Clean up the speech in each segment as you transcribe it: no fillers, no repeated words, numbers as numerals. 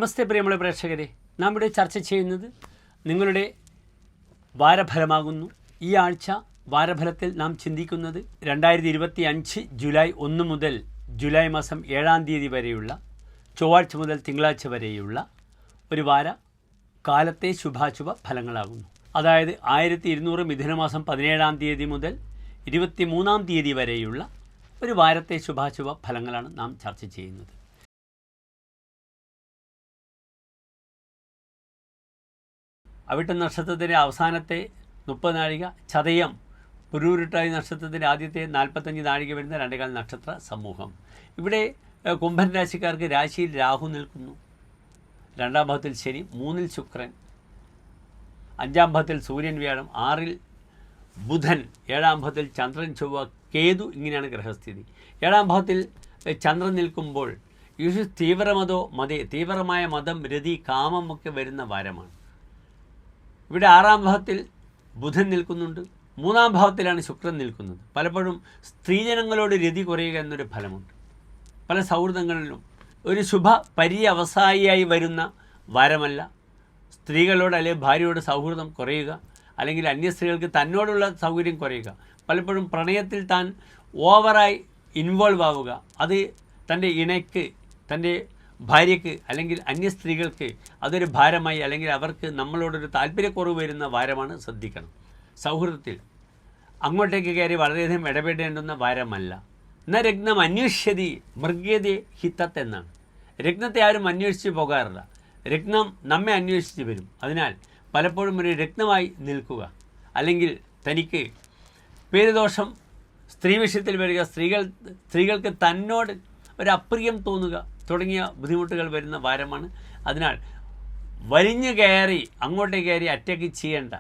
നമസ്തേ പ്രിയമുള്ള പ്രേക്ഷകരെ, നാം ഇവിടെ ചർച്ച ചെയ്യുന്നത് നിങ്ങളുടെ വാരഫലമാകുന്നു. ഈ ആഴ്ച വാരഫലത്തിൽ നാം ചിന്തിക്കുന്നത് 2025 ജൂലൈ 1 മുതൽ ജൂലൈ മാസം 7 തീയതി വരെയുള്ള ചൊവ്വാഴ്ച മുതൽ തിങ്കളാഴ്ച വരെയുള്ള ഒരു വാര കാലത്തെ ശുഭാശുഭ ഫലങ്ങളാകുന്നു. അതായത് 1200 മിഥുനമാസം 17 തീയതി മുതൽ 23 തീയതി വരെയുള്ള ഒരു വാരത്തെ ശുഭാശുഭ ഫലങ്ങളാണ് നാം ചർച്ച ചെയ്യുന്നത്. അവിട്ട നക്ഷത്രത്തിൻ്റെ അവസാനത്തെ 30 നാഴിക, ചതയം പുരൂരുട്ടാതി നക്ഷത്രത്തിൻ്റെ ആദ്യത്തെ 45 നാഴിക വരുന്ന 2 നക്ഷത്ര സമൂഹം. ഇവിടെ കുംഭൻ രാശിക്കാർക്ക് രാശിയിൽ രാഹു നിൽക്കുന്നു, 2ാം ഭാവത്തിൽ ശനി, 3-ൽ ശുക്രൻ, 5ാം ഭാവത്തിൽ സൂര്യൻ, വ്യാഴം, 6-ൽ ബുധൻ, 7ാം ഭാവത്തിൽ ചന്ദ്രൻ, ചൊവ്വ, കേതു. ഇങ്ങനെയാണ് ഗ്രഹസ്ഥിതി. 7ാം ഭാവത്തിൽ ചന്ദ്രൻ നിൽക്കുമ്പോൾ തീവ്രമായ മതം, രതി, കാമമൊക്കെ വരുന്ന വാരമാണ്. ഇവിടെ 6ാം ഭാവത്തിൽ ബുധൻ നിൽക്കുന്നുണ്ട്, 3ാം ഭാവത്തിലാണ് ശുക്രൻ നിൽക്കുന്നത്. പലപ്പോഴും സ്ത്രീജനങ്ങളോട് രതി കുറയുക എന്നൊരു ഫലമുണ്ട്. പല സൗഹൃദങ്ങളിലും ഒരു ശുഭ പര്യവസായിയായി വരുന്ന വാരമല്ല. സ്ത്രീകളോട് അല്ലെങ്കിൽ ഭാര്യയോട് സൗഹൃദം കുറയുക, അല്ലെങ്കിൽ അന്യ സ്ത്രീകൾക്ക് തന്നോടുള്ള സൗകര്യം കുറയുക, പലപ്പോഴും പ്രണയത്തിൽ താൻ ഓവറായി ഇൻവോൾവ് ആവുക, അത് തൻ്റെ ഇണയ്ക്ക്, തൻ്റെ ഭാര്യയ്ക്ക് അല്ലെങ്കിൽ അന്യ സ്ത്രീകൾക്ക് അതൊരു ഭാരമായി, അല്ലെങ്കിൽ അവർക്ക് നമ്മളോടൊരു താല്പര്യക്കുറവ് വരുന്ന വാരമാണ്. ശ്രദ്ധിക്കണം. സൗഹൃദത്തിൽ അങ്ങോട്ടേക്ക് കയറി വളരെയധികം ഇടപെടേണ്ടുന്ന വാരമല്ല. എന്നാൽ രത്നം അന്വേഷ്യതി മൃഗ്യതേ ഹിത്തത്ത് എന്നാണ്. രത്നത്തെ ആരും അന്വേഷിച്ച് പോകാറില്ല, രത്നം നമ്മെ അന്വേഷിച്ച് വരും. അതിനാൽ പലപ്പോഴും ഒരു രത്നമായി നിൽക്കുക, അല്ലെങ്കിൽ തനിക്ക് പേരുദോഷം സ്ത്രീ വിഷയത്തിൽ വരിക, സ്ത്രീകൾക്ക് തന്നോട് ഒരു അപ്രിയം തോന്നുക തുടങ്ങിയ ബുദ്ധിമുട്ടുകൾ വരുന്ന വാരമാണ്. അതിനാൽ വലിഞ്ഞു കയറി അങ്ങോട്ടേക്ക് കയറി അറ്റാക്ക് ചെയ്യേണ്ട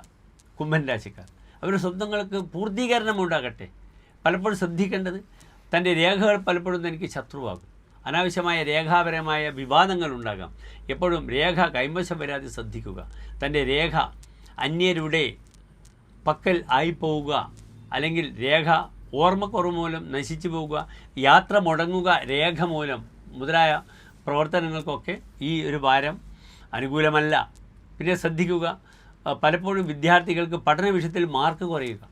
കുംഭൻ രാശിക്കാർ. അവരുടെ സ്വപ്നങ്ങൾക്ക് പൂർത്തീകരണം ഉണ്ടാകട്ടെ. പലപ്പോഴും ശ്രദ്ധിക്കേണ്ടത്, തൻ്റെ രേഖകൾ പലപ്പോഴും തനിക്ക് ശത്രുവാകും. അനാവശ്യമായ രേഖാപരമായ വിവാദങ്ങൾ ഉണ്ടാകാം. എപ്പോഴും രേഖ കൈവശം വരാതെ ശ്രദ്ധിക്കുക. തൻ്റെ രേഖ അന്യരുടെ പക്കൽ ആയിപ്പോവുക, അല്ലെങ്കിൽ രേഖ ഓർമ്മക്കുറവ് മൂലം നശിച്ചു പോവുക, യാത്ര മുടങ്ങുക രേഖ മൂലം മുതലായ പ്രവർത്തനങ്ങൾക്കൊക്കെ ഈ ഒരു വാരം അനുകൂലമല്ല. പിന്നെ ശ്രദ്ധിക്കുക, പലപ്പോഴും വിദ്യാർത്ഥികൾക്ക് പഠന വിഷയത്തിൽ മാർക്ക് കുറയുക,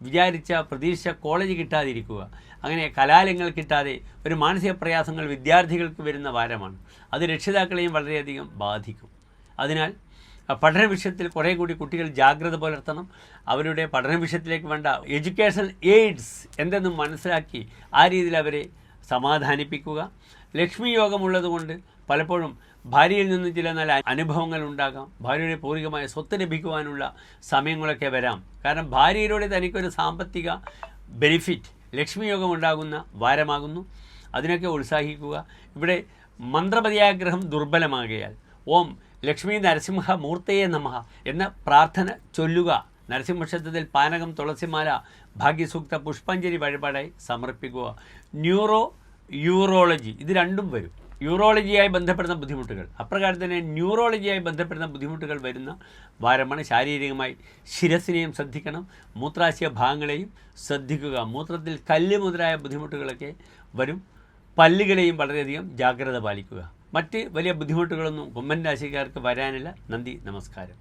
വിചാരിച്ച പ്രതീക്ഷിച്ച കോളേജ് കിട്ടാതിരിക്കുക, അങ്ങനെ കലാലയങ്ങൾ കിട്ടാതെ ഒരു മാനസിക പ്രയാസങ്ങൾ വിദ്യാർത്ഥികൾക്ക് വരുന്ന വാരമാണ്. അത് രക്ഷിതാക്കളെയും വളരെയധികം ബാധിക്കും. അതിനാൽ പഠന വിഷയത്തിൽ കുറേ കൂടി കുട്ടികൾ ജാഗ്രത പുലർത്തണം. അവരുടെ പഠന വിഷയത്തിലേക്ക് വേണ്ട എഡ്യൂക്കേഷണൽ എയ്ഡ്സ് എന്തെന്നും മനസ്സിലാക്കി ആ രീതിയിൽ അവരെ സമാധാനിപ്പിക്കുക. ലക്ഷ്മി യോഗമുള്ളതുകൊണ്ട് പലപ്പോഴും ഭാര്യയിൽ നിന്ന് ചില നല്ല അനുഭവങ്ങൾ ഉണ്ടാകാം. ഭാര്യയുടെ പൂർവികമായ സ്വത്ത് ലഭിക്കുവാനുള്ള സമയങ്ങളൊക്കെ വരാം. കാരണം ഭാര്യയിലൂടെ തനിക്കൊരു സാമ്പത്തിക ബെനിഫിറ്റ്, ലക്ഷ്മി യോഗം ഉണ്ടാകുന്ന വാരമാകുന്നു. അതിനൊക്കെ ഉത്സാഹിക്കുക. ഇവിടെ മന്ത്രപതിയായ ഗ്രഹം ദുർബലമാകയാൽ ഓം ലക്ഷ്മി നരസിംഹ മൂർത്തയെ നമഃ എന്ന പ്രാർത്ഥന ചൊല്ലുക. നരസിംഹക്ഷേത്രത്തിൽ പാനകം, തുളസിമാല, ഭാഗ്യസൂക്ത, പുഷ്പാഞ്ജലി വഴിപാടായി സമർപ്പിക്കുക. യൂറോളജി ഇത് രണ്ടും വരും. യൂറോളജിയായി ബന്ധപ്പെടുന്ന ബുദ്ധിമുട്ടുകൾ, അപ്രകാരം തന്നെ ന്യൂറോളജിയായി ബന്ധപ്പെടുന്ന ബുദ്ധിമുട്ടുകൾ വരുന്ന വാരമാണ്. ശാരീരികമായി ശിരസിനെയും ശ്രദ്ധിക്കണം, മൂത്രാശയ ഭാഗങ്ങളെയും ശ്രദ്ധിക്കുക. മൂത്രത്തിൽ കല്ല് മുതലായ ബുദ്ധിമുട്ടുകളൊക്കെ വരും. പല്ലുകളെയും വളരെയധികം ജാഗ്രത പാലിക്കുക. മറ്റ് വലിയ ബുദ്ധിമുട്ടുകളൊന്നും കുംഭൻ രാശിക്കാർക്ക് വരാനില്ല. നന്ദി, നമസ്കാരം.